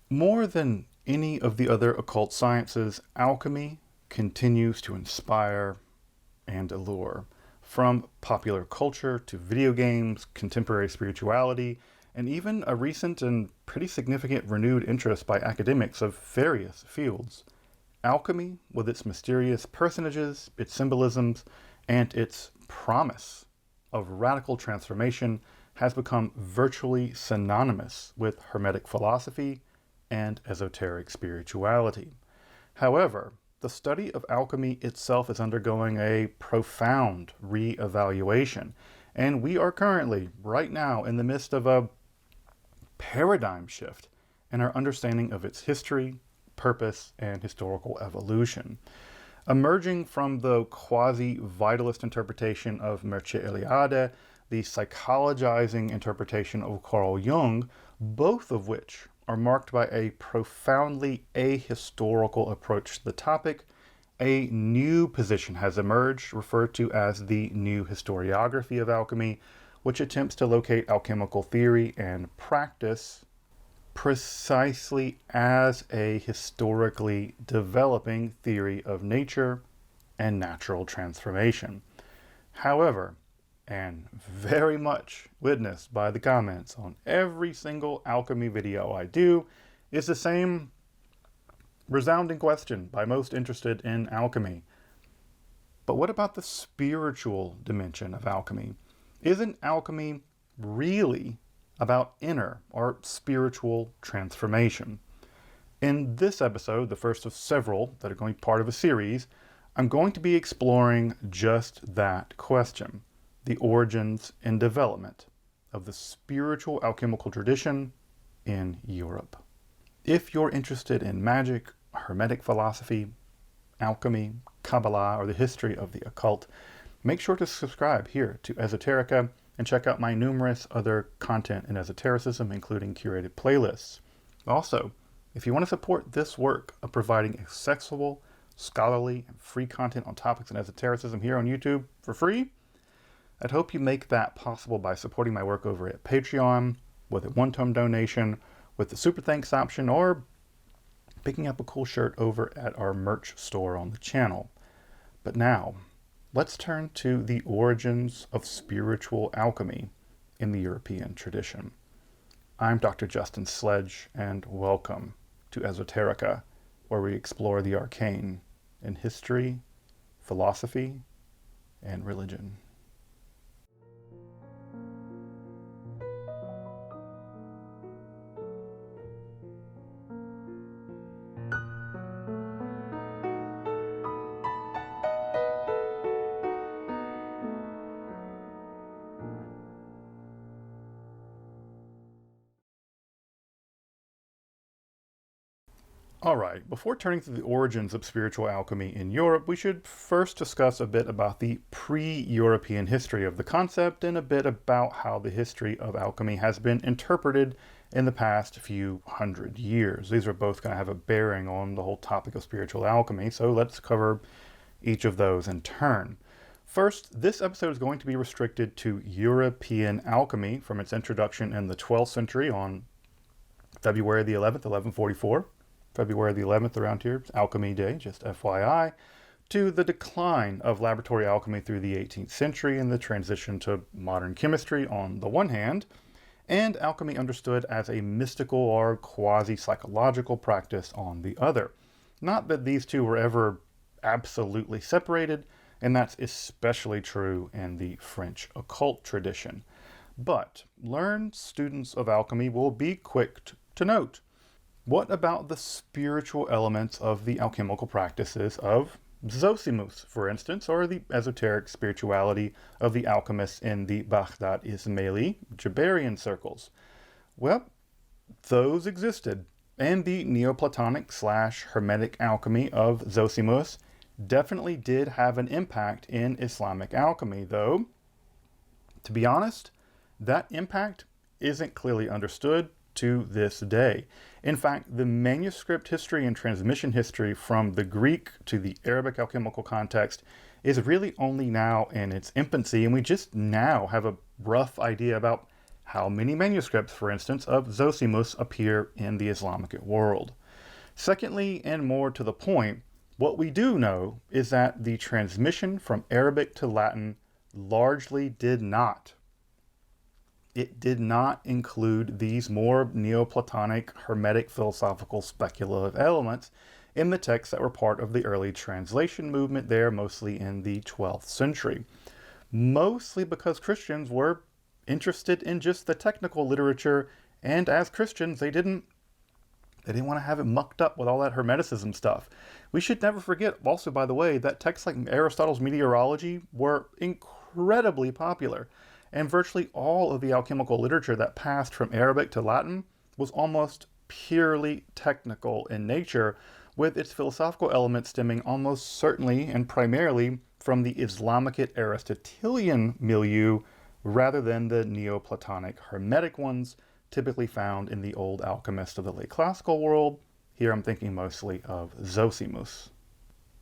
More than any of the other occult sciences, alchemy continues to inspire and allure. From popular culture to video games, contemporary spirituality, and even a recent and pretty significant renewed interest by academics of various fields. Alchemy, with its mysterious personages, its symbolisms, and its promise of radical transformation, has become virtually synonymous with Hermetic philosophy and esoteric spirituality. However, the study of alchemy itself is undergoing a profound re-evaluation, and we are currently, right now, in the midst of a paradigm shift in our understanding of its history, purpose, and historical evolution. Emerging from the quasi-vitalist interpretation of Mircea Eliade, the psychologizing interpretation of Carl Jung, both of which are marked by a profoundly ahistorical approach to the topic, a new position has emerged, referred to as the new historiography of alchemy, which attempts to locate alchemical theory and practice precisely as a historically developing theory of nature and natural transformation. However, and very much witnessed by the comments on every single alchemy video I do, is the same resounding question by most interested in alchemy. But what about the spiritual dimension of alchemy? Isn't alchemy really about inner or spiritual transformation? In this episode, the first of several that are going to be part of a series, I'm going to be exploring just that question: the origins and development of the spiritual alchemical tradition in Europe. If you're interested in magic, Hermetic philosophy, alchemy, Kabbalah, or the history of the occult, make sure to subscribe here to Esoterica and check out my numerous other content in esotericism, including curated playlists. Also, if you want to support this work of providing accessible, scholarly, and free content on topics in esotericism here on YouTube for free, I'd hope you make that possible by supporting my work over at Patreon, with a one-time donation, with the Super Thanks option, or picking up a cool shirt over at our merch store on the channel. But now, let's turn to the origins of spiritual alchemy in the European tradition. I'm Dr. Justin Sledge, and welcome to Esoterica, where we explore the arcane in history, philosophy, and religion. Alright, before turning to the origins of spiritual alchemy in Europe, we should first discuss a bit about the pre-European history of the concept and a bit about how the history of alchemy has been interpreted in the past few hundred years. These are both going to have a bearing on the whole topic of spiritual alchemy, so let's cover each of those in turn. First, this episode is going to be restricted to European alchemy from its introduction in the 12th century on February the 11th, 1144. February the 11th around here, Alchemy Day, just FYI, to the decline of laboratory alchemy through the 18th century and the transition to modern chemistry on the one hand, and alchemy understood as a mystical or quasi-psychological practice on the other. Not that these two were ever absolutely separated, and that's especially true in the French occult tradition. But learned students of alchemy will be quick to note: what about the spiritual elements of the alchemical practices of Zosimus, for instance, or the esoteric spirituality of the alchemists in the Baghdad Ismaili Jabarian circles? Well, those existed, and the Neoplatonic/Hermetic alchemy of Zosimus definitely did have an impact in Islamic alchemy, though, to be honest, that impact isn't clearly understood to this day. In fact, the manuscript history and transmission history from the Greek to the Arabic alchemical context is really only now in its infancy, and we just now have a rough idea about How many manuscripts, for instance, of Zosimus appear in the Islamic world? Secondly, and more to the point, what we do know is that the transmission from Arabic to Latin largely did not. It did not include these more Neoplatonic, Hermetic, philosophical, speculative elements in the texts that were part of the early translation movement there, mostly in the 12th century. Mostly because Christians were interested in just the technical literature, and as Christians, they didn't want to have it mucked up with all that Hermeticism stuff. We should never forget, also, by the way, that texts like Aristotle's Meteorology were incredibly popular, and virtually all of the alchemical literature that passed from Arabic to Latin was almost purely technical in nature, with its philosophical elements stemming almost certainly and primarily from the Islamic Aristotelian milieu rather than the Neoplatonic Hermetic ones typically found in the old alchemists of the late classical world. Here I'm thinking mostly of Zosimus.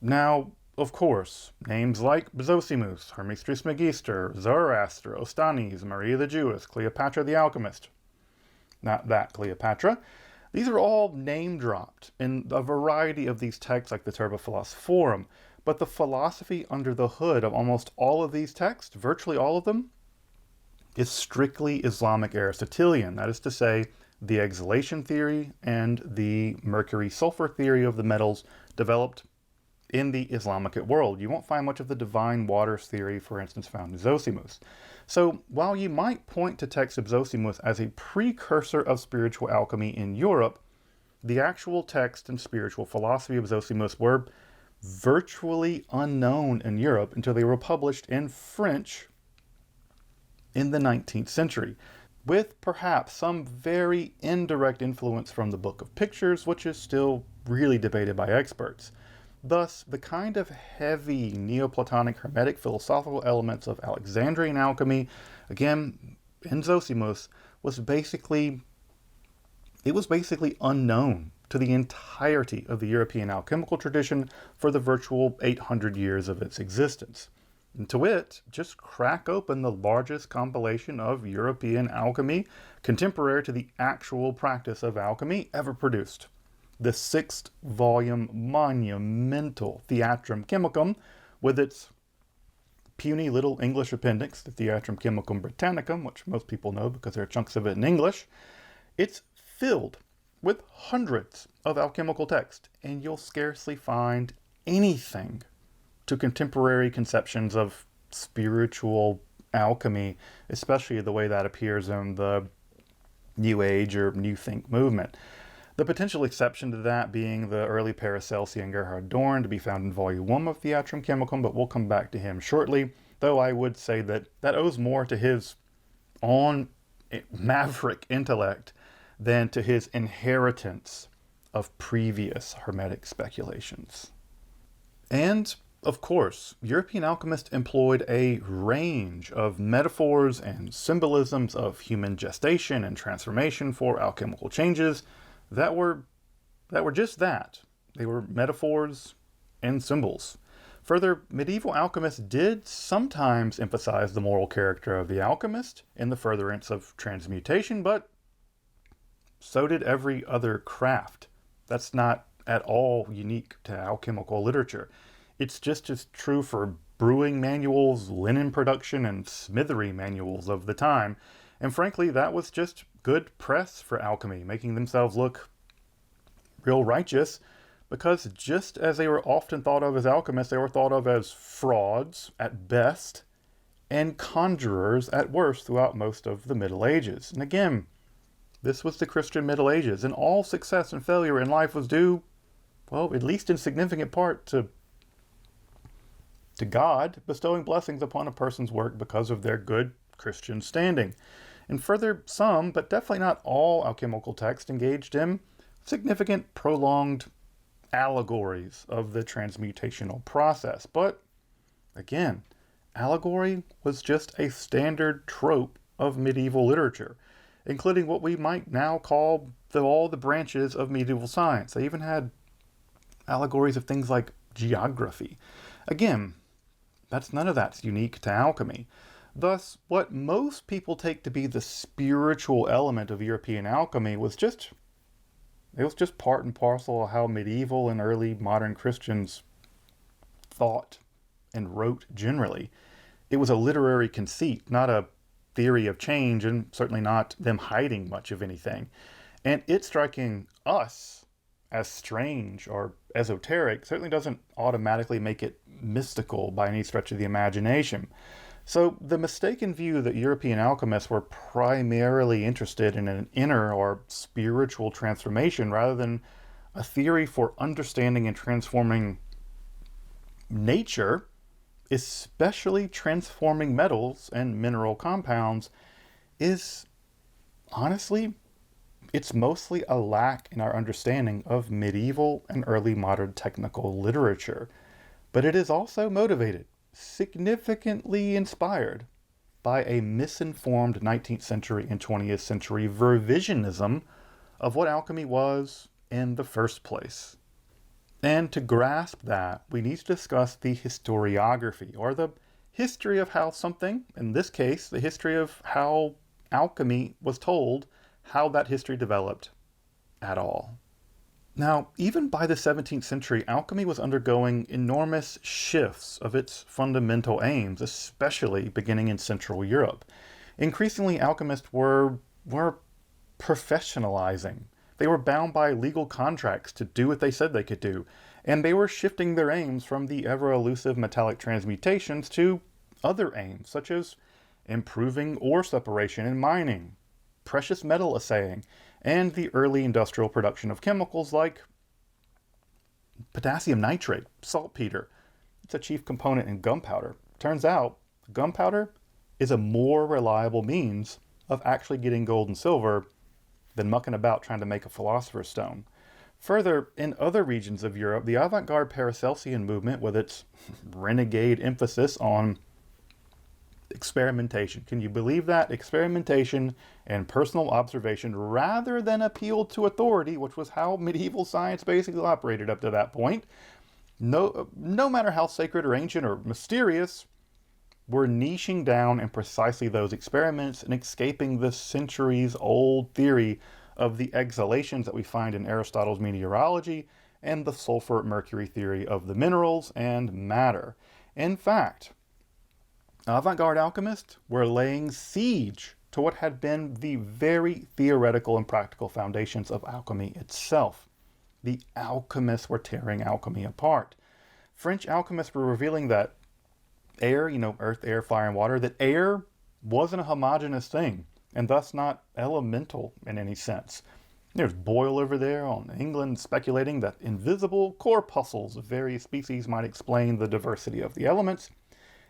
Now, of course, names like Zosimus, Hermes Trismegister, Zoroaster, Ostanes, Maria the Jewess, Cleopatra the Alchemist. Not that Cleopatra. These are all name-dropped in a variety of these texts like the Turba Philosophorum, but the philosophy under the hood of almost all of these texts, virtually all of them, is strictly Islamic Aristotelian. That is to say, the exhalation theory and the mercury-sulfur theory of the metals developed in the Islamic world. You won't find much of the divine waters theory, for instance, found in Zosimus. So while you might point to texts of Zosimus as a precursor of spiritual alchemy in Europe, the actual text and spiritual philosophy of Zosimus were virtually unknown in Europe until they were published in French in the 19th century, with perhaps some very indirect influence from the Book of Pictures, which is still really debated by experts. Thus, the kind of heavy Neoplatonic Hermetic philosophical elements of Alexandrian alchemy, again, in Zosimus, was basically unknown to the entirety of the European alchemical tradition for the virtual 800 years of its existence. And to wit, just crack open the largest compilation of European alchemy contemporary to the actual practice of alchemy ever produced. The 6th-volume monumental Theatrum Chemicum, with its puny little English appendix, the Theatrum Chemicum Britannicum, which most people know because there are chunks of it in English. It's filled with hundreds of alchemical texts, and you'll scarcely find anything to contemporary conceptions of spiritual alchemy, especially the way that appears in the New Age or New Think movement. The potential exception to that being the early Paracelsus and Gerhard Dorn, to be found in Volume 1 of Theatrum Chemicum, but we'll come back to him shortly, though I would say that owes more to his maverick intellect than to his inheritance of previous Hermetic speculations. And, of course, European alchemists employed a range of metaphors and symbolisms of human gestation and transformation for alchemical changes that were just that. They were metaphors and symbols. Further, medieval alchemists did sometimes emphasize the moral character of the alchemist in the furtherance of transmutation, but so did every other craft. That's not at all unique to alchemical literature. It's just as true for brewing manuals, linen production, and smithery manuals of the time. And frankly, that was just good press for alchemy, making themselves look real righteous, because just as they were often thought of as alchemists, they were thought of as frauds at best and conjurers at worst throughout most of the Middle Ages. And again, this was the Christian Middle Ages, and all success and failure in life was due, well, at least in significant part, to God bestowing blessings upon a person's work because of their good Christian standing. And further, some, but definitely not all, alchemical texts engaged in significant prolonged allegories of the transmutational process. But again, allegory was just a standard trope of medieval literature, including what we might now call all the branches of medieval science. They even had allegories of things like geography. Again, none of that's unique to alchemy. Thus, what most people take to be the spiritual element of European alchemy was just part and parcel of how medieval and early modern Christians thought and wrote generally. It was a literary conceit, not a theory of change, and certainly not them hiding much of anything. And it striking us as strange or esoteric certainly doesn't automatically make it mystical by any stretch of the imagination. So the mistaken view that European alchemists were primarily interested in an inner or spiritual transformation rather than a theory for understanding and transforming nature, especially transforming metals and mineral compounds, is honestly, it's mostly a lack in our understanding of medieval and early modern technical literature. But it is also motivated, significantly inspired, by a misinformed 19th century and 20th century revisionism of what alchemy was in the first place. And to grasp that, we need to discuss the historiography, or the history of how something, in this case, the history of how alchemy was told, how that history developed at all. Now, even by the 17th century, alchemy was undergoing enormous shifts of its fundamental aims, especially beginning in Central Europe. Increasingly, alchemists were professionalizing. They were bound by legal contracts to do what they said they could do, and they were shifting their aims from the ever-elusive metallic transmutations to other aims, such as improving ore separation in mining, precious metal assaying, and the early industrial production of chemicals like potassium nitrate, saltpeter. It's a chief component in gunpowder. Turns out, gunpowder is a more reliable means of actually getting gold and silver than mucking about trying to make a philosopher's stone. Further, in other regions of Europe, the avant-garde Paracelsian movement, with its renegade emphasis on experimentation. Can you believe that? Experimentation and personal observation rather than appeal to authority, which was how medieval science basically operated up to that point. No matter how sacred or ancient or mysterious, we're niching down in precisely those experiments and escaping the centuries-old theory of the exhalations that we find in Aristotle's meteorology and the sulfur-mercury theory of the minerals and matter. In fact, avant-garde alchemists were laying siege to what had been the very theoretical and practical foundations of alchemy itself. The alchemists were tearing alchemy apart. French alchemists were revealing that air, earth, air, fire, and water, that air wasn't a homogeneous thing, and thus not elemental in any sense. There's Boyle over there on England speculating that invisible corpuscles of various species might explain the diversity of the elements,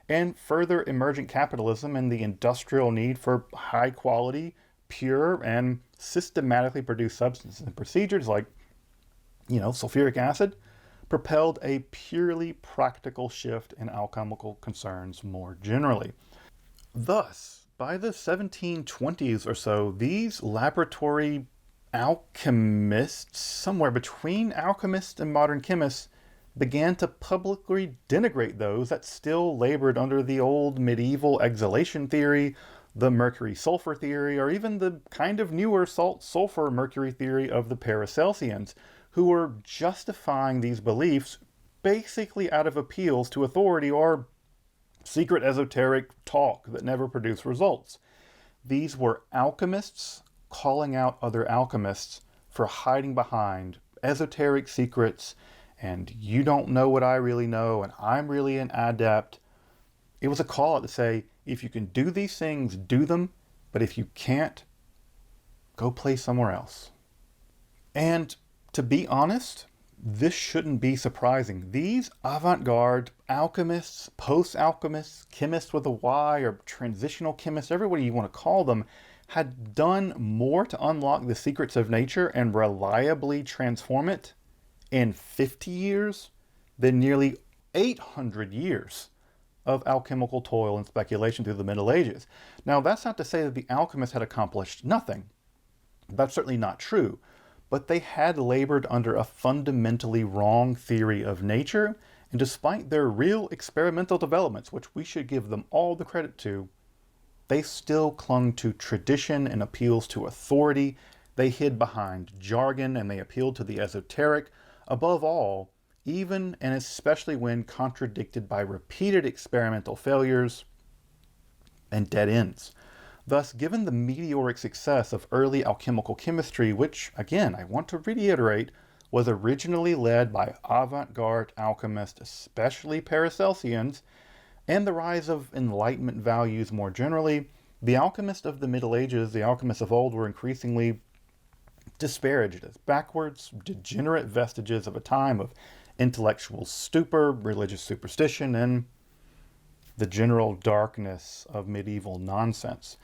and further emergent capitalism and the industrial need for high quality, pure, and systematically produced substances and procedures like, sulfuric acid, propelled a purely practical shift in alchemical concerns more generally. Thus, by the 1720s or so, these laboratory alchemists, somewhere between alchemists and modern chemists, began to publicly denigrate those that still labored under the old medieval exhalation theory, the mercury-sulfur theory, or even the kind of newer salt-sulfur-mercury theory of the Paracelsians, who were justifying these beliefs basically out of appeals to authority or secret esoteric talk that never produced results. These were alchemists calling out other alchemists for hiding behind esoteric secrets and you don't know what I really know and I'm really an adept. It was a call out to say, if you can do these things, do them, but if you can't, go play somewhere else. And to be honest, this shouldn't be surprising. These avant-garde alchemists, post-alchemists, chemists with a Y, or transitional chemists, everybody you want to call them, had done more to unlock the secrets of nature and reliably transform it in 50 years than nearly 800 years of alchemical toil and speculation through the Middle Ages. Now, that's not to say that the alchemists had accomplished nothing. That's certainly not true. But they had labored under a fundamentally wrong theory of nature, and despite their real experimental developments, which we should give them all the credit to, they still clung to tradition and appeals to authority. They hid behind jargon and they appealed to the esoteric. Above all, even and especially when contradicted by repeated experimental failures and dead ends. Thus, given the meteoric success of early alchemical chemistry, which, again, I want to reiterate, was originally led by avant-garde alchemists, especially Paracelsians, and the rise of Enlightenment values more generally, the alchemists of the Middle Ages, the alchemists of old, were increasingly disparaged as backwards, degenerate vestiges of a time of intellectual stupor, religious superstition, and the general darkness of medieval nonsense.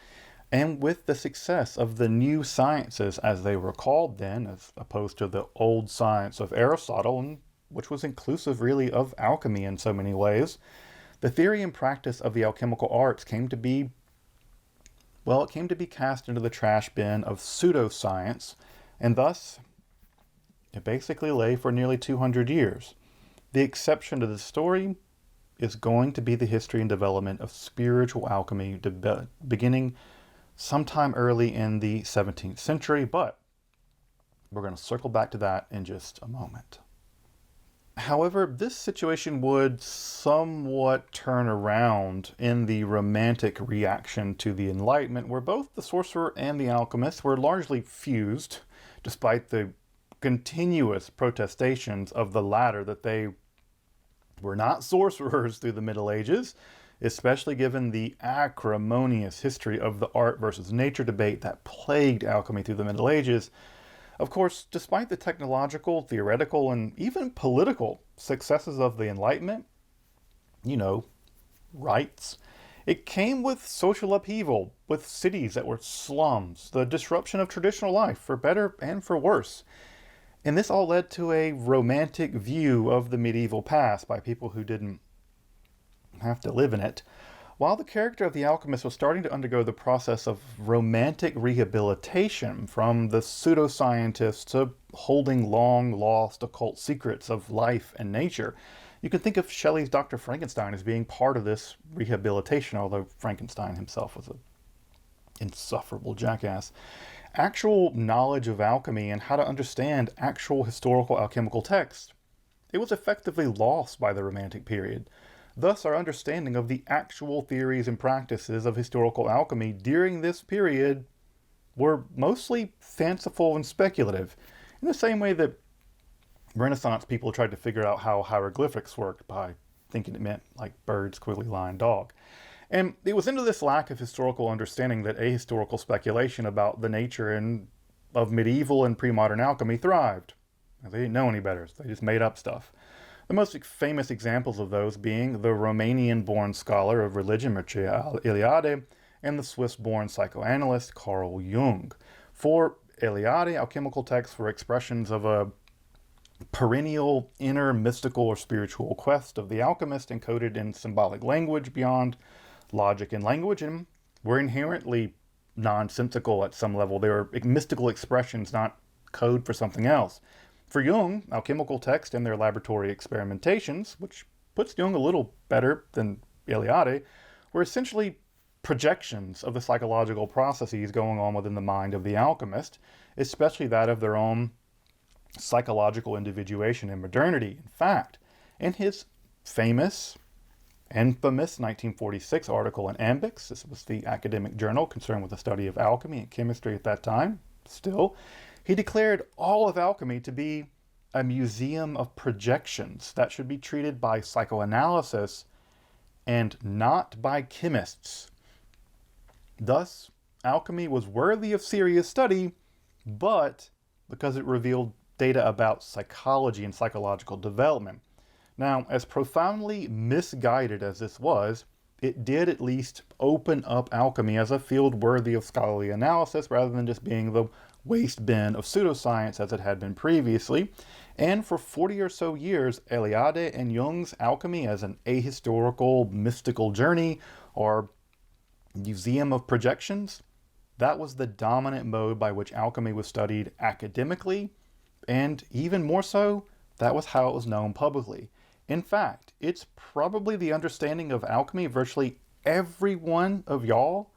And with the success of the new sciences, as they were called then, as opposed to the old science of Aristotle, and which was inclusive really of alchemy in so many ways, the theory and practice of the alchemical arts came to be, well, it came to be cast into the trash bin of pseudoscience, and thus it basically lay for nearly 200 years. The exception to this story is going to be the history and development of spiritual alchemy beginning sometime early in the 17th century, but we're going to circle back to that in just a moment. However, this situation would somewhat turn around in the Romantic reaction to the Enlightenment, where both the sorcerer and the alchemist were largely fused, despite the continuous protestations of the latter that they were not sorcerers through the Middle Ages, especially given the acrimonious history of the art versus nature debate that plagued alchemy through the Middle Ages. Of course, despite the technological, theoretical, and even political successes of the Enlightenment, rights, it came with social upheaval, with cities that were slums, the disruption of traditional life, for better and for worse. And this all led to a romantic view of the medieval past by people who didn't have to live in it, while the character of the alchemist was starting to undergo the process of romantic rehabilitation, from the pseudoscientist to holding long-lost occult secrets of life and nature. You can think of Shelley's Dr. Frankenstein as being part of this rehabilitation, although Frankenstein himself was an insufferable jackass. Actual knowledge of alchemy and how to understand actual historical alchemical texts, it was effectively lost by the Romantic period. Thus, our understanding of the actual theories and practices of historical alchemy during this period were mostly fanciful and speculative, in the same way that Renaissance people tried to figure out how hieroglyphics worked by thinking it meant like bird, squiggly line, dog. And it was into this lack of historical understanding that ahistorical speculation about the nature of medieval and pre-modern alchemy thrived. They didn't know any better, so they just made up stuff. The most famous examples of those being the Romanian-born scholar of religion Mircea Eliade and the Swiss-born psychoanalyst Carl Jung. For Eliade, alchemical texts were expressions of a perennial inner mystical or spiritual quest of the alchemist, encoded in symbolic language beyond logic and language, and were inherently nonsensical at some level. They were mystical expressions, not code for something else. For Jung, alchemical texts and their laboratory experimentations, which puts Jung a little better than Eliade, were essentially projections of the psychological processes going on within the mind of the alchemist, especially that of their own psychological individuation and modernity. In fact, in his infamous 1946 article in Ambix, this was the academic journal concerned with the study of alchemy and chemistry at that time, still, he declared all of alchemy to be a museum of projections that should be treated by psychoanalysis and not by chemists. Thus, alchemy was worthy of serious study, but because it revealed data about psychology and psychological development. Now, as profoundly misguided as this was, it did at least open up alchemy as a field worthy of scholarly analysis rather than just being the waste bin of pseudoscience as it had been previously. And for 40 or so years, Eliade and Jung's alchemy as an ahistorical, mystical journey or museum of projections, that was the dominant mode by which alchemy was studied academically, and even more so, that was how it was known publicly. In fact, it's probably the understanding of alchemy virtually every one of y'all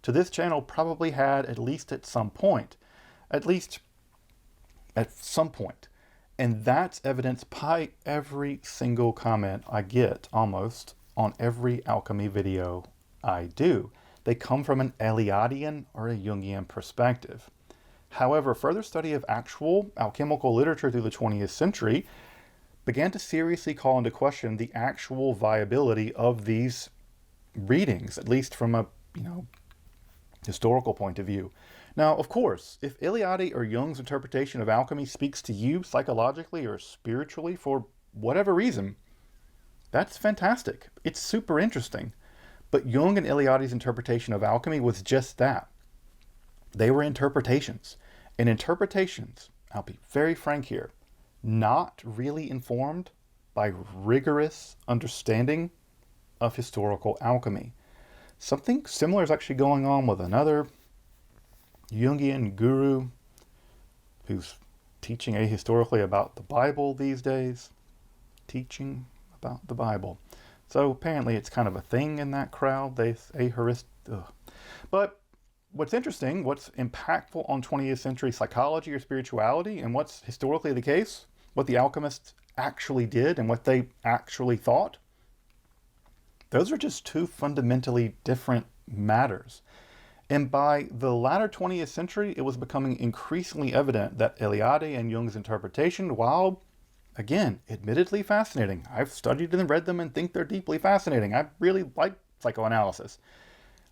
to this channel probably had at least at some point. At least at some point. And that's evidenced by every single comment I get, almost, on every alchemy video I do. They come from an Eliadean or a Jungian perspective. However, further study of actual alchemical literature through the 20th century began to seriously call into question the actual viability of these readings, at least from a, historical point of view. Now, of course, if Eliade or Jung's interpretation of alchemy speaks to you psychologically or spiritually for whatever reason, that's fantastic. It's super interesting. But Jung and Eliade's interpretation of alchemy was just that. They were interpretations. And interpretations, I'll be very frank here, not really informed by rigorous understanding of historical alchemy. Something similar is actually going on with another Jungian guru who's teaching ahistorically about the Bible these days. Teaching about the Bible. So apparently it's kind of a thing in that crowd. But what's interesting, what's impactful on 20th century psychology or spirituality, and what's historically the case, what the alchemists actually did and what they actually thought, those are just two fundamentally different matters. And by the latter 20th century, it was becoming increasingly evident that Eliade and Jung's interpretation, while, again, admittedly fascinating, I've studied and read them and think they're deeply fascinating. I really like psychoanalysis.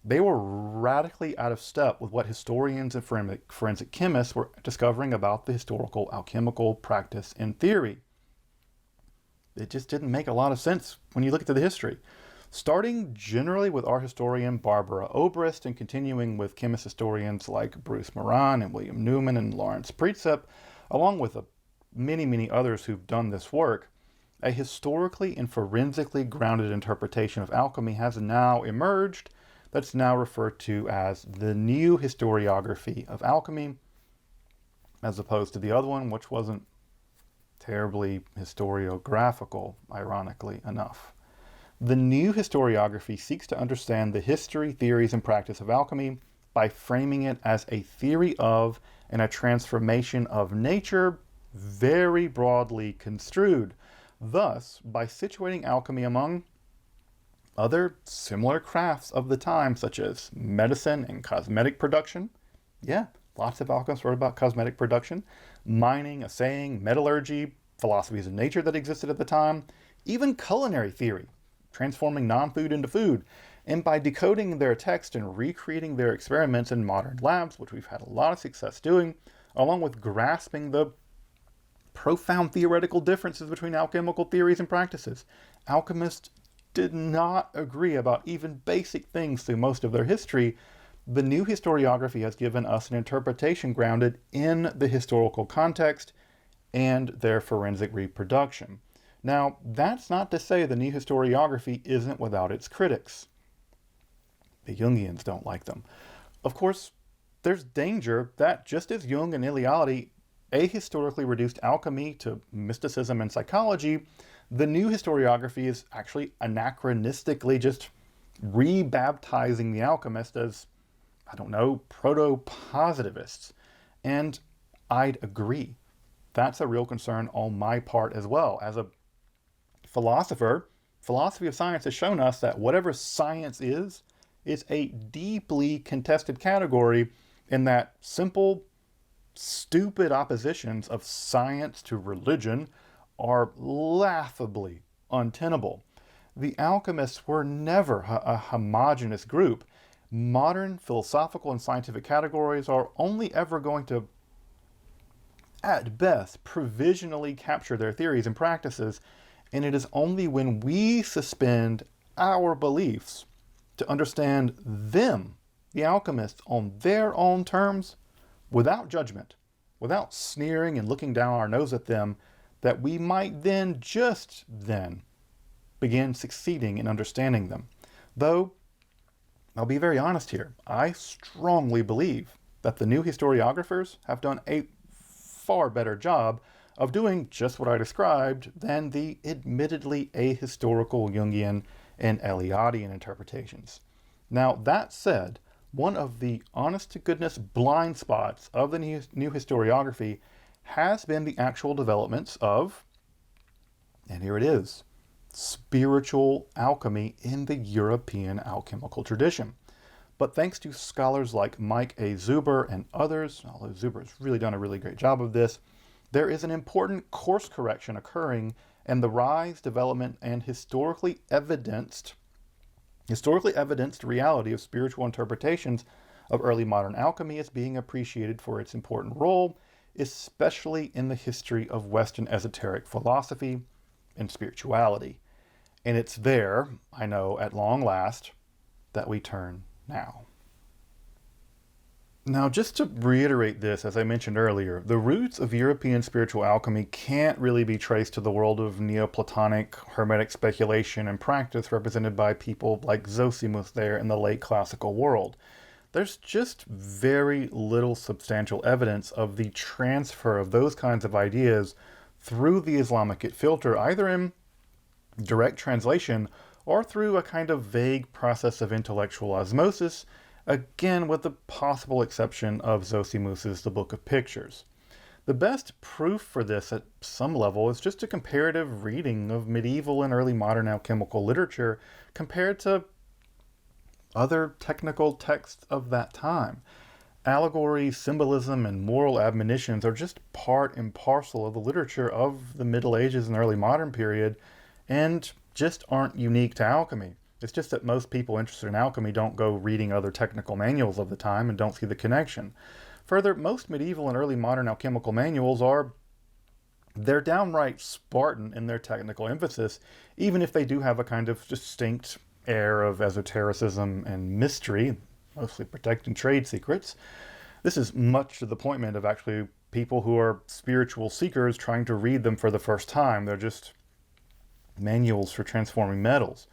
They were radically out of step with what historians and forensic chemists were discovering about the historical alchemical practice and theory. It just didn't make a lot of sense when you look at the history. Starting generally with art historian Barbara Obrist and continuing with chemist historians like Bruce Moran and William Newman and Lawrence Prietsep, along with many, many others who've done this work, a historically and forensically grounded interpretation of alchemy has now emerged that's now referred to as the new historiography of alchemy, as opposed to the other one, which wasn't terribly historiographical, ironically enough. The new historiography seeks to understand the history, theories, and practice of alchemy by framing it as a theory of and a transformation of nature, very broadly construed. Thus, by situating alchemy among other similar crafts of the time, such as medicine and cosmetic production, lots of alchemists wrote about cosmetic production, mining, assaying, metallurgy, philosophies of nature that existed at the time, even culinary theory, transforming non-food into food, and by decoding their text and recreating their experiments in modern labs, which we've had a lot of success doing, along with grasping the profound theoretical differences between alchemical theories and practices. Alchemists did not agree about even basic things through most of their history. The new historiography has given us an interpretation grounded in the historical context and their forensic reproduction. Now, that's not to say the new historiography isn't without its critics. The Jungians don't like them. Of course, there's danger that just as Jung and Eliade ahistorically reduced alchemy to mysticism and psychology, the new historiography is actually anachronistically just rebaptizing the alchemist as, proto-positivists. And I'd agree. That's a real concern on my part as well. As a philosopher, philosophy of science has shown us that whatever science is a deeply contested category, in that simple, stupid oppositions of science to religion are laughably untenable. The alchemists were never a homogeneous group. Modern philosophical and scientific categories are only ever going to, at best, provisionally capture their theories and practices, and it is only when we suspend our beliefs to understand them, the alchemists, on their own terms, without judgment, without sneering and looking down our nose at them, that we might then, just then, begin succeeding in understanding them. Though, I'll be very honest here, I strongly believe that the new historiographers have done a far better job of doing just what I described than the admittedly ahistorical Jungian and Eliadean interpretations. Now, that said, one of the honest-to-goodness blind spots of the new historiography has been the actual developments of, and here it is, spiritual alchemy in the European alchemical tradition. But thanks to scholars like Mike A. Zuber and others, although Zuber has really done a really great job of this, there is an important course correction occurring, and the rise, development, and historically evidenced reality of spiritual interpretations of early modern alchemy is being appreciated for its important role, especially in the history of Western esoteric philosophy and spirituality. And it's there, I know, at long last, that we turn now. Now, just to reiterate this, as I mentioned earlier, the roots of European spiritual alchemy can't really be traced to the world of Neoplatonic Hermetic speculation and practice represented by people like Zosimus there in the late classical world. There's just very little substantial evidence of the transfer of those kinds of ideas through the Islamic filter, either in direct translation or through a kind of vague process of intellectual osmosis, again with the possible exception of Zosimus's The Book of Pictures. The best proof for this at some level is just a comparative reading of medieval and early modern alchemical literature compared to other technical texts of that time. Allegory, symbolism, and moral admonitions are just part and parcel of the literature of the Middle Ages and early modern period, and just aren't unique to alchemy. It's just that most people interested in alchemy don't go reading other technical manuals of the time and don't see the connection. Further, most medieval and early modern alchemical manuals they're downright Spartan in their technical emphasis, even if they do have a kind of distinct air of esotericism and mystery, mostly protecting trade secrets. This is much to the appointment of actually people who are spiritual seekers trying to read them for the first time. They're just manuals for transforming metals.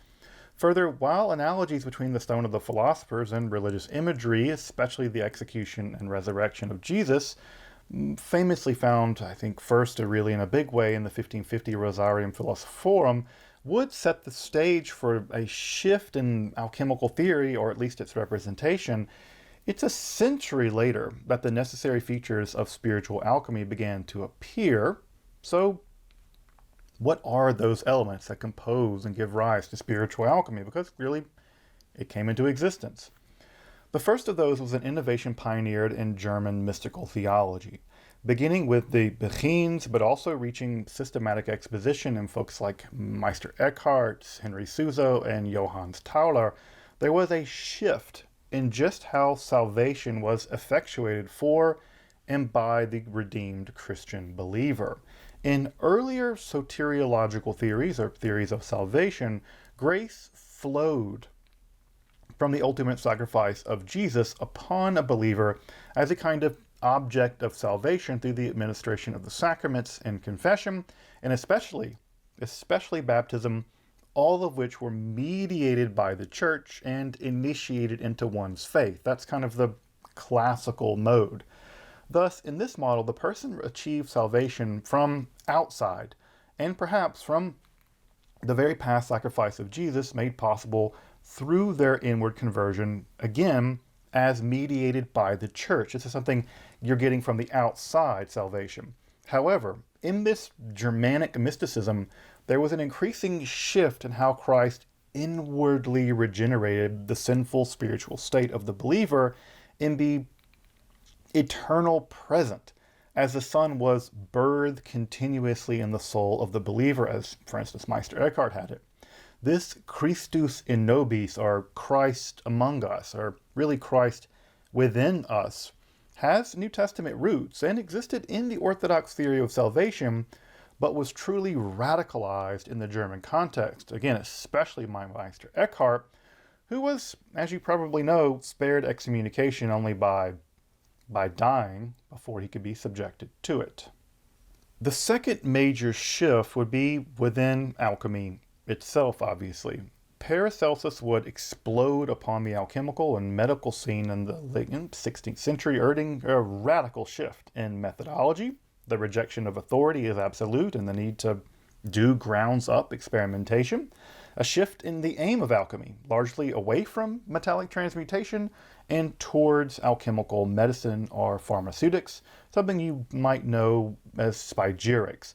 Further, while analogies between the Stone of the Philosophers and religious imagery, especially the execution and resurrection of Jesus, famously found, I think, first really in a big way in the 1550 Rosarium Philosophorum, would set the stage for a shift in alchemical theory, or at least its representation, it's a century later that the necessary features of spiritual alchemy began to appear. So, what are those elements that compose and give rise to spiritual alchemy? Because really, it came into existence. The first of those was an innovation pioneered in German mystical theology, beginning with the Beginns, but also reaching systematic exposition in folks like Meister Eckhart, Henry Suso, and Johannes Tauler. There was a shift in just how salvation was effectuated for and by the redeemed Christian believer. In earlier soteriological theories, or theories of salvation, grace flowed from the ultimate sacrifice of Jesus upon a believer as a kind of object of salvation through the administration of the sacraments and confession, and especially baptism, all of which were mediated by the church and initiated into one's faith. That's kind of the classical mode. Thus, in this model, the person achieved salvation from outside, and perhaps from the very past sacrifice of Jesus made possible through their inward conversion, again, as mediated by the church. This is something you're getting from the outside salvation. However, in this Germanic mysticism, there was an increasing shift in how Christ inwardly regenerated the sinful spiritual state of the believer in the eternal present, as the Son was birthed continuously in the soul of the believer, as, for instance, Meister Eckhart had it. This Christus in nobis, or Christ among us, or really Christ within us, has New Testament roots and existed in the Orthodox theory of salvation, but was truly radicalized in the German context, again, especially by Meister Eckhart, who was, as you probably know, spared excommunication only by dying before he could be subjected to it. The second major shift would be within alchemy itself, obviously. Paracelsus would explode upon the alchemical and medical scene in the late 16th century, urging a radical shift in methodology, the rejection of authority as absolute, and the need to do grounds-up experimentation, a shift in the aim of alchemy, largely away from metallic transmutation and towards alchemical medicine or pharmaceutics, something you might know as spagyrics,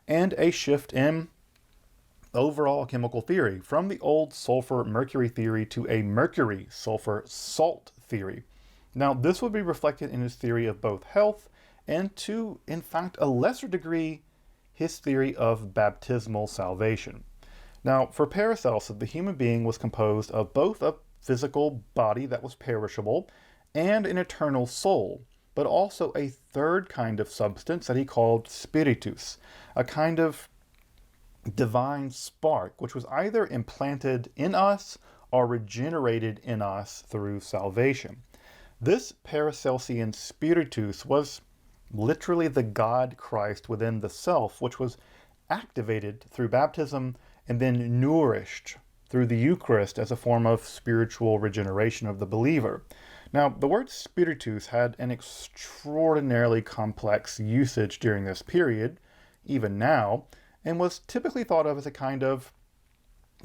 and a shift in overall chemical theory from the old sulfur-mercury theory to a mercury-sulfur-salt theory. Now, this would be reflected in his theory of both health and to, in fact, a lesser degree, his theory of baptismal salvation. Now, for Paracelsus, the human being was composed of both a physical body that was perishable and an eternal soul, but also a third kind of substance that he called spiritus, a kind of divine spark, which was either implanted in us or regenerated in us through salvation. This Paracelsian spiritus was literally the God Christ within the self, which was activated through baptism and then nourished through the Eucharist as a form of spiritual regeneration of the believer. Now, the word spiritus had an extraordinarily complex usage during this period, even now, and was typically thought of as a kind of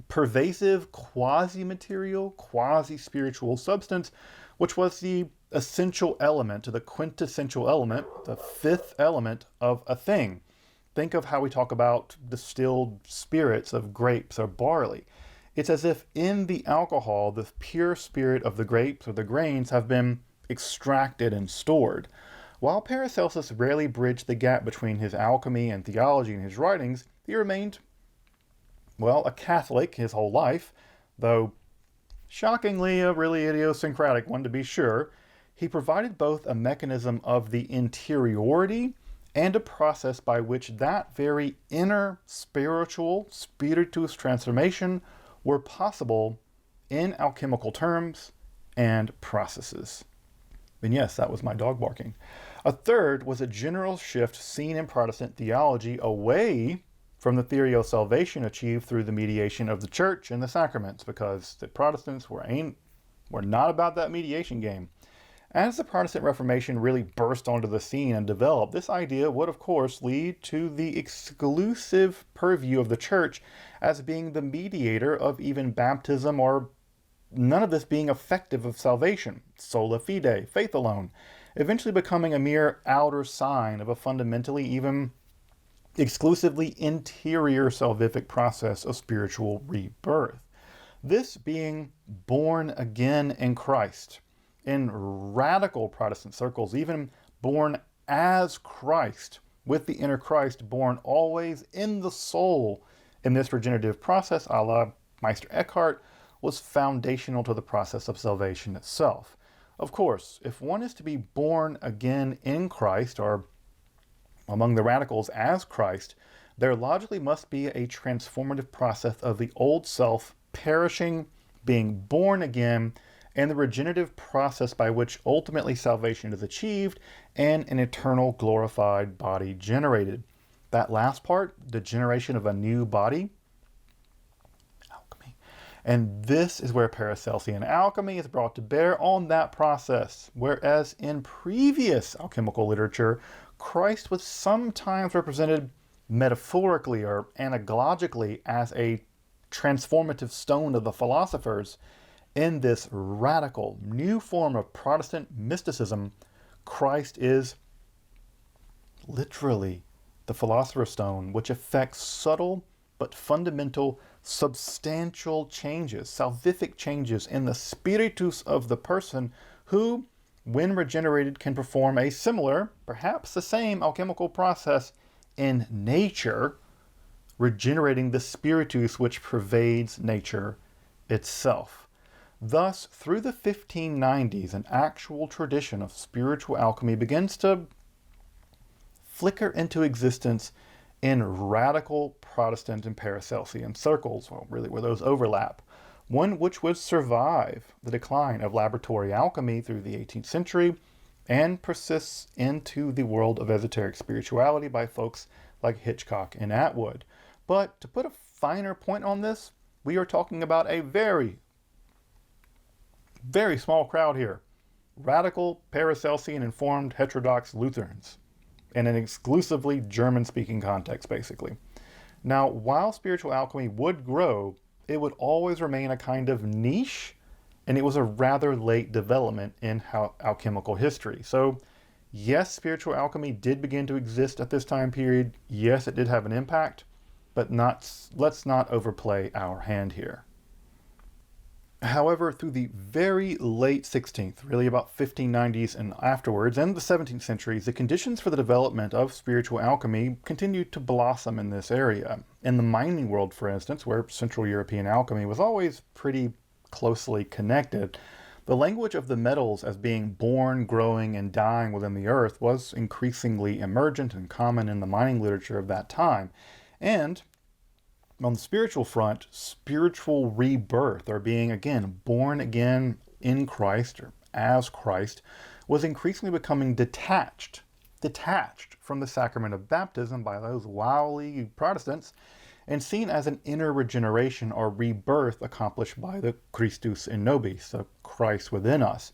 pervasive quasi-material, quasi-spiritual substance, which was the essential element, the quintessential element, the fifth element of a thing. Think of how we talk about distilled spirits of grapes or barley. It's as if in the alcohol, the pure spirit of the grapes or the grains have been extracted and stored. While Paracelsus rarely bridged the gap between his alchemy and theology in his writings, he remained, well, a Catholic his whole life, though shockingly a really idiosyncratic one to be sure. He provided both a mechanism of the interiority and a process by which that very inner spiritual spiritus transformation were possible in alchemical terms and processes. And yes, that was my dog barking. A third was a general shift seen in Protestant theology away from the theory of salvation achieved through the mediation of the church and the sacraments, because the Protestants were not about that mediation game. As the Protestant Reformation really burst onto the scene and developed, this idea would, of course, lead to the exclusive purview of the church as being the mediator of even baptism, or none of this being effective of salvation, sola fide, faith alone, eventually becoming a mere outer sign of a fundamentally, even exclusively interior salvific process of spiritual rebirth. This being born again in Christ. In radical Protestant circles, even born as Christ, with the inner Christ born always in the soul in this regenerative process, a la Meister Eckhart, was foundational to the process of salvation itself. Of course, if one is to be born again in Christ, or among the radicals as Christ, there logically must be a transformative process of the old self perishing, being born again, and the regenerative process by which ultimately salvation is achieved and an eternal glorified body generated. That last part, the generation of a new body, alchemy. And this is where Paracelsian alchemy is brought to bear on that process, whereas in previous alchemical literature, Christ was sometimes represented metaphorically or analogically as a transformative stone of the philosophers. In this radical new form of Protestant mysticism, Christ is literally the philosopher's stone, which effects subtle but fundamental, substantial changes, salvific changes in the spiritus of the person who, when regenerated, can perform a similar, perhaps the same alchemical process in nature, regenerating the spiritus which pervades nature itself. Thus, through the 1590s, an actual tradition of spiritual alchemy begins to flicker into existence in radical Protestant and Paracelsian circles, well, really where those overlap. One which would survive the decline of laboratory alchemy through the 18th century and persists into the world of esoteric spirituality by folks like Hitchcock and Atwood. But to put a finer point on this, we are talking about a very small crowd here. Radical, Paracelsian informed heterodox Lutherans in an exclusively German-speaking context, basically. Now, while spiritual alchemy would grow it would always remain a kind of niche, and it was a rather late development in alchemical history. So, yes, spiritual alchemy did begin to exist at this time period. Yes, it did have an impact, but let's not overplay our hand here. However, through the very late 16th, really about 1590s and afterwards, and the 17th centuries, the conditions for the development of spiritual alchemy continued to blossom in this area. In the mining world, for instance, where Central European alchemy was always pretty closely connected, the language of the metals as being born, growing, and dying within the earth was increasingly emergent and common in the mining literature of that time. And on the spiritual front, spiritual rebirth, or being again born again in Christ or as Christ, was increasingly becoming detached from the sacrament of baptism by those wily Protestants, and seen as an inner regeneration or rebirth accomplished by the Christus in nobis, the Christ within us.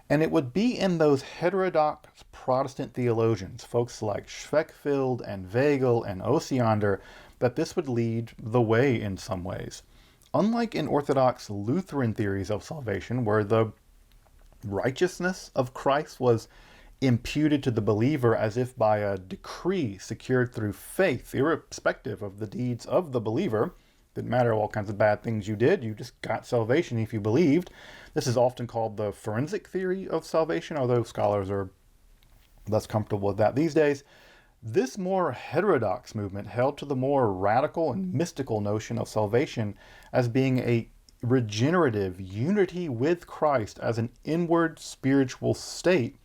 And it would be in those heterodox Protestant theologians, folks like Schweckfield and Weigel and Osiander, that this would lead the way in some ways. Unlike in Orthodox Lutheran theories of salvation, where the righteousness of Christ was imputed to the believer as if by a decree secured through faith, irrespective of the deeds of the believer. Didn't matter all kinds of bad things you did, you just got salvation if you believed. This is often called the forensic theory of salvation, although scholars are less comfortable with that these days. This more heterodox movement held to the more radical and mystical notion of salvation as being a regenerative unity with Christ as an inward spiritual state,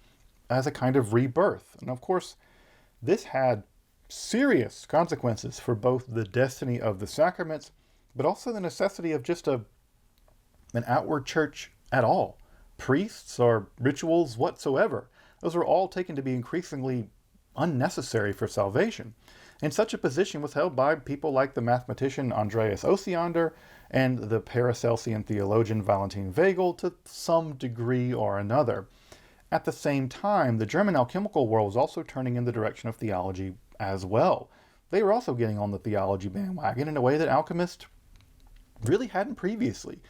as a kind of rebirth. And of course, this had serious consequences for both the destiny of the sacraments, but also the necessity of just an outward church at all. Priests or rituals whatsoever. Those were all taken to be increasingly unnecessary for salvation. And such a position was held by people like the mathematician Andreas Osiander and the Paracelsian theologian Valentin Weigel to some degree or another. At the same time, the German alchemical world was also turning in the direction of theology as well. They were also getting on the theology bandwagon in a way that alchemists really hadn't previously,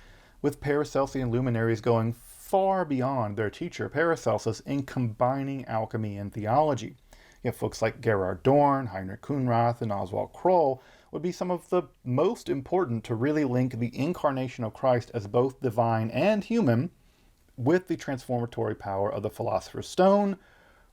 with Paracelsian luminaries going far beyond their teacher Paracelsus in combining alchemy and theology. You have folks like Gerhard Dorn, Heinrich Kunrath, and Oswald Kroll would be some of the most important to really link the incarnation of Christ as both divine and human with the transformatory power of the Philosopher's Stone,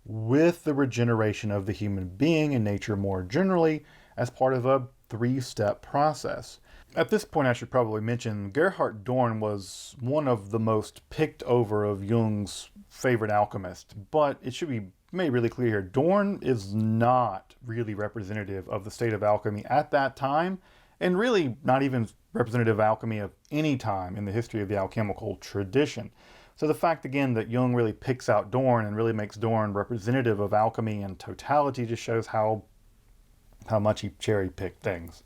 with the regeneration of the human being and nature more generally as part of a three-step process. At this point, I should probably mention Gerhard Dorn was one of the most picked over of Jung's favorite alchemists, but it should be made really clear here, Dorn is not really representative of the state of alchemy at that time, and really not even representative of alchemy of any time in the history of the alchemical tradition. So the fact, again, that Jung really picks out Dorn and really makes Dorn representative of alchemy in totality just shows how much he cherry-picked things.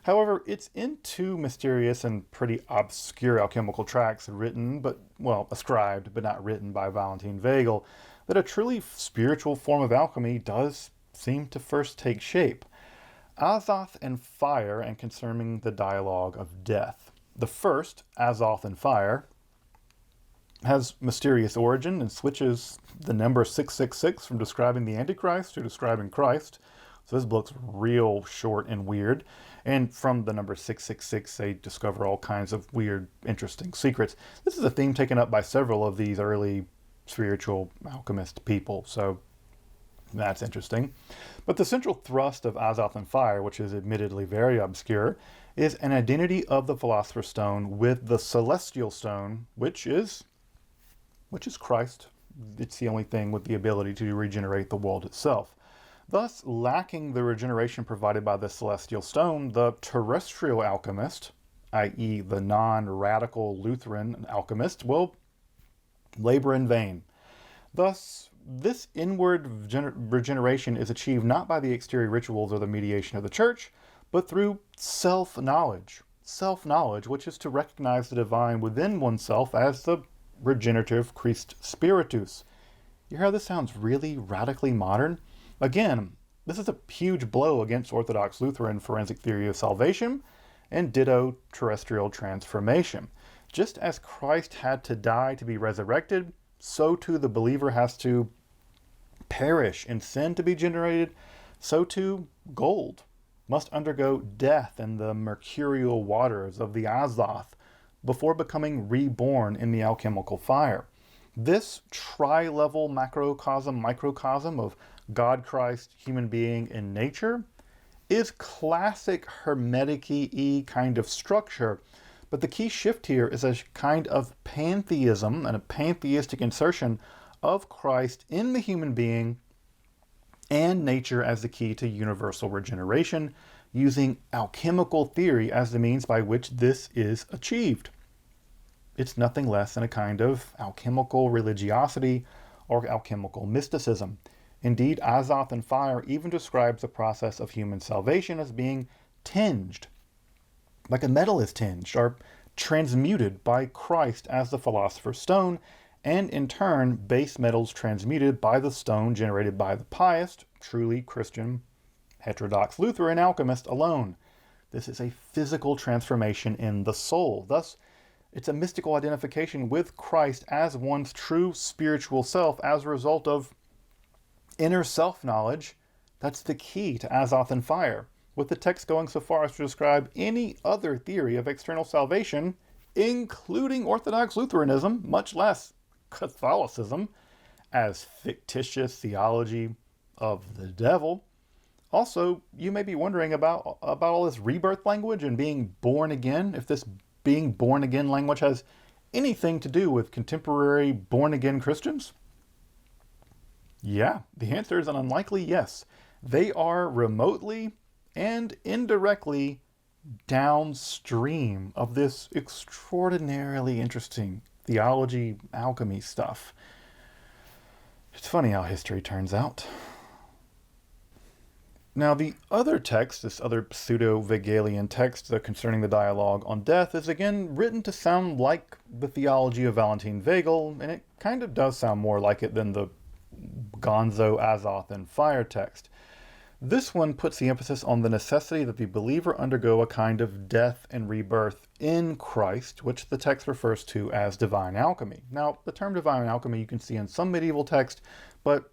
However, it's in two mysterious and pretty obscure alchemical tracts ascribed but not written by Valentin Weigel, that a truly spiritual form of alchemy does seem to first take shape. Azoth and Fire, and concerning the dialogue of death. The first, Azoth and Fire, has mysterious origin and switches the number 666 from describing the Antichrist to describing Christ. So this book's real short and weird. And from the number 666, they discover all kinds of weird, interesting secrets. This is a theme taken up by several of these early spiritual alchemist people, so that's interesting. But the central thrust of Azoth and Fire, which is admittedly very obscure, is an identity of the Philosopher's Stone with the Celestial Stone, which is Christ. It's the only thing with the ability to regenerate the world itself. Thus, lacking the regeneration provided by the Celestial Stone, the terrestrial alchemist, i.e. the non-radical Lutheran alchemist, will labor in vain. Thus, this inward regeneration is achieved not by the exterior rituals or the mediation of the church, but through self-knowledge. Self-knowledge, which is to recognize the divine within oneself as the regenerative Christ Spiritus. You hear how this sounds really radically modern? Again, this is a huge blow against Orthodox Lutheran forensic theory of salvation, and ditto terrestrial transformation. Just as Christ had to die to be resurrected, so too the believer has to perish in sin to be generated, so too gold must undergo death in the mercurial waters of the Azoth before becoming reborn in the alchemical fire. This tri-level macrocosm, microcosm of God, Christ, human being, and nature is classic hermetic-y kind of structure, but the key shift here is a kind of pantheism and a pantheistic insertion of Christ in the human being and nature as the key to universal regeneration, using alchemical theory as the means by which this is achieved. It's nothing less than a kind of alchemical religiosity or alchemical mysticism. Indeed, Azoth and fire even describes the process of human salvation as being tinged, like a metal is tinged, or transmuted by Christ as the philosopher's stone, and in turn, base metals transmuted by the stone generated by the pious, truly Christian, heterodox Lutheran alchemist alone. This is a physical transformation in the soul. Thus, it's a mystical identification with Christ as one's true spiritual self as a result of inner self-knowledge. That's the key to Azoth and fire, with the text going so far as to describe any other theory of external salvation, including Orthodox Lutheranism, much less Catholicism, as fictitious theology of the devil. Also, you may be wondering about all this rebirth language and being born again, if this being born again language has anything to do with contemporary born again Christians. Yeah, the answer is an unlikely yes. They are remotely and indirectly downstream of this extraordinarily interesting theology, alchemy stuff. It's funny how history turns out. Now, the other text, this other pseudo-Hegelian text concerning the dialogue on death, is again written to sound like the theology of Valentin Weigel, and it kind of does sound more like it than the Gonzo, Azoth, and fire text. This one puts the emphasis on the necessity that the believer undergo a kind of death and rebirth in Christ, which the text refers to as divine alchemy. Now, the term divine alchemy you can see in some medieval texts, but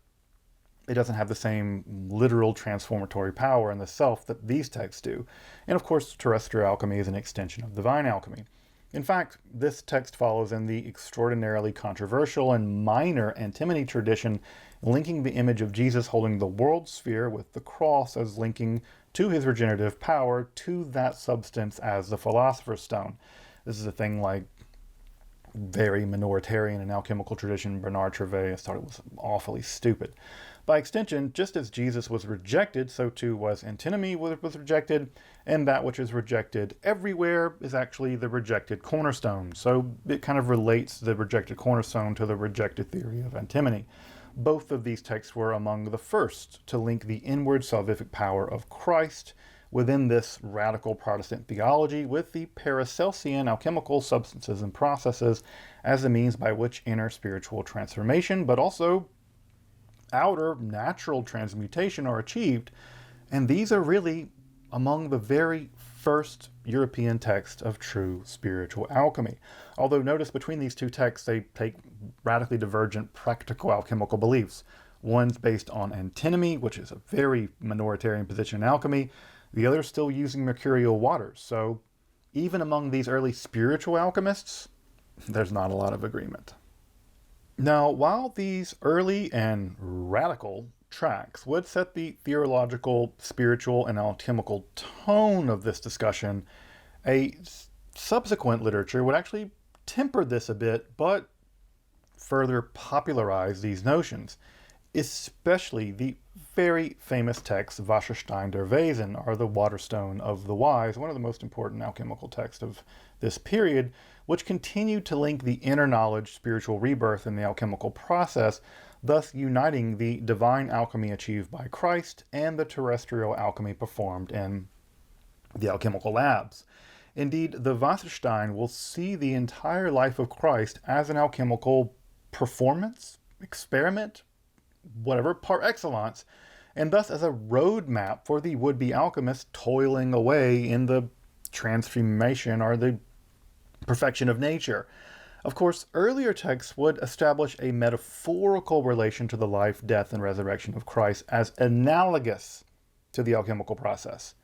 it doesn't have the same literal transformatory power in the self that these texts do. And of course, terrestrial alchemy is an extension of divine alchemy. In fact, this text follows in the extraordinarily controversial and minor antimony tradition, linking the image of Jesus holding the world sphere with the cross as linking to his regenerative power to that substance as the philosopher's stone. This is a thing like very minoritarian and alchemical tradition. Bernard Traveus thought it was awfully stupid. By extension, just as Jesus was rejected, so too was antinomy was rejected, and that which is rejected everywhere is actually the rejected cornerstone. So it kind of relates the rejected cornerstone to the rejected theory of antimony. Both of these texts were among the first to link the inward salvific power of Christ within this radical Protestant theology with the Paracelsian alchemical substances and processes as the means by which inner spiritual transformation, but also outer natural transmutation are achieved. And these are really among the very first European texts of true spiritual alchemy. Although notice between these two texts, they take radically divergent practical alchemical beliefs. One's based on antinomy, which is a very minoritarian position in alchemy. The other's still using mercurial waters. So even among these early spiritual alchemists, there's not a lot of agreement. Now, while these early and radical tracks would set the theological, spiritual, and alchemical tone of this discussion, a subsequent literature would actually temper this a bit, but further popularize these notions, especially the very famous text Wasserstein der Weisen, or the Waterstone of the Wise, one of the most important alchemical texts of this period, which continued to link the inner knowledge, spiritual rebirth, and the alchemical process, thus uniting the divine alchemy achieved by Christ and the terrestrial alchemy performed in the alchemical labs. Indeed, the Wasserstein will see the entire life of Christ as an alchemical performance, experiment, whatever, par excellence, and thus as a roadmap for the would-be alchemist toiling away in the transformation or the perfection of nature. Of course, earlier texts would establish a metaphorical relation to the life, death, and resurrection of Christ as analogous to the alchemical process.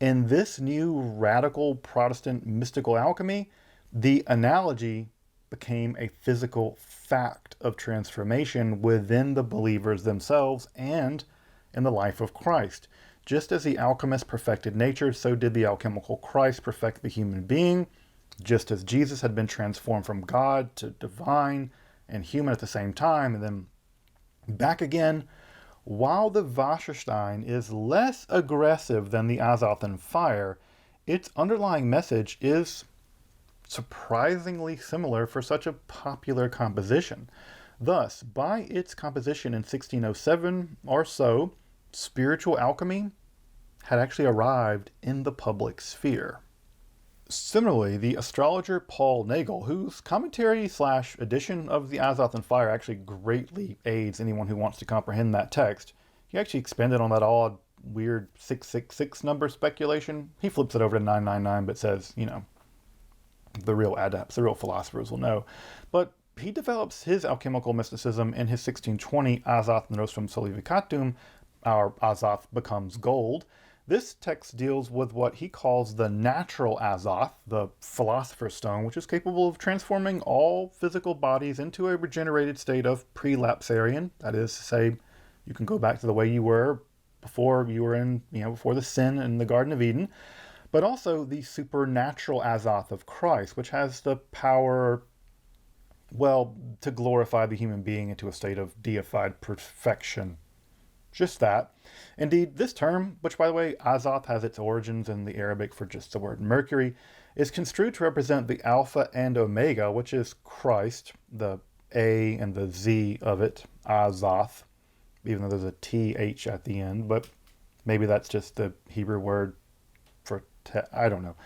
In this new radical Protestant mystical alchemy, the analogy became a physical fact of transformation within the believers themselves and in the life of Christ. Just as the alchemist perfected nature, so did the alchemical Christ perfect the human being. Just as Jesus had been transformed from God to divine and human at the same time, and then back again, while the Wasserstein is less aggressive than the Azoth and fire, its underlying message is surprisingly similar for such a popular composition. Thus, by its composition in 1607 or so, spiritual alchemy had actually arrived in the public sphere. Similarly, the astrologer Paul Nagel, whose commentary/edition of the Azoth and Fire actually greatly aids anyone who wants to comprehend that text, he actually expanded on that odd, weird 666 number speculation. He flips it over to 999, but says, the real adepts, the real philosophers will know. But he develops his alchemical mysticism in his 1620 Azoth Nostrum Solidificatum, our Azoth becomes gold. This text deals with what he calls the natural Azoth, the philosopher's stone, which is capable of transforming all physical bodies into a regenerated state of prelapsarian. That is to say, you can go back to the way you were before you were in, before the sin in the Garden of Eden. But also the supernatural Azoth of Christ, which has the power, to glorify the human being into a state of deified perfection. Just that. Indeed, this term, which by the way, Azoth has its origins in the Arabic for just the word Mercury, is construed to represent the Alpha and Omega, which is Christ, the A and the Z of it, Azoth, even though there's a TH at the end, but maybe that's just the Hebrew word for, I don't know.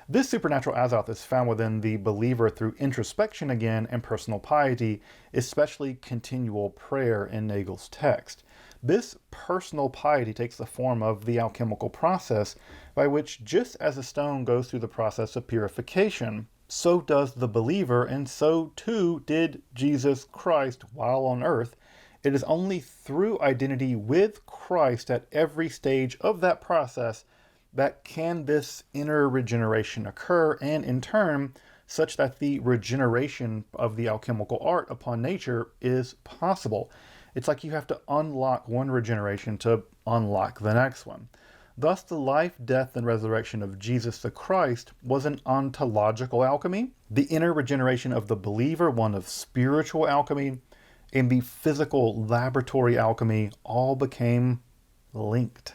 This supernatural Azoth is found within the believer through introspection again and personal piety, especially continual prayer in Nagel's text. This personal piety takes the form of the alchemical process by which, just as a stone goes through the process of purification, so does the believer, and so too did Jesus Christ while on earth. It is only through identity with Christ at every stage of that process that can this inner regeneration occur, and in turn, such that the regeneration of the alchemical art upon nature is possible. It's like you have to unlock one regeneration to unlock the next one. Thus, the life, death, and resurrection of Jesus the Christ was an ontological alchemy, the inner regeneration of the believer, one of spiritual alchemy, and the physical laboratory alchemy all became linked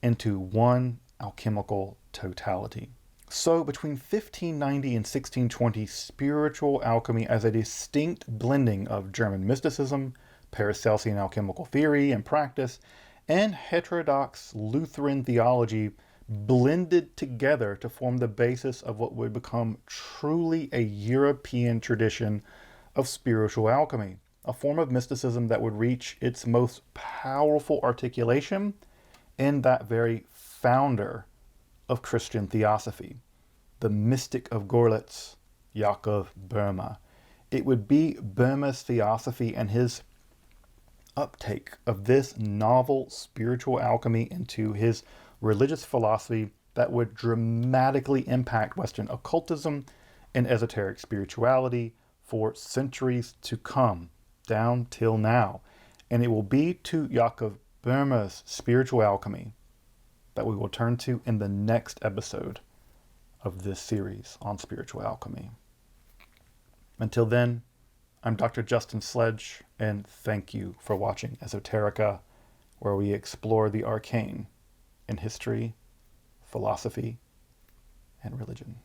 into one alchemical totality. So between 1590 and 1620, spiritual alchemy as a distinct blending of German mysticism, Paracelsian alchemical theory and practice, and heterodox Lutheran theology blended together to form the basis of what would become truly a European tradition of spiritual alchemy, a form of mysticism that would reach its most powerful articulation in that very founder of Christian theosophy, the mystic of Görlitz, Jakob Böhme. It would be Böhme's theosophy and his uptake of this novel spiritual alchemy into his religious philosophy that would dramatically impact Western occultism and esoteric spirituality for centuries to come, down till now. And it will be to Jakob Böhme's spiritual alchemy that we will turn to in the next episode of this series on spiritual alchemy. Until then, I'm Dr. Justin Sledge, and thank you for watching Esoterica, where we explore the arcane in history, philosophy, and religion.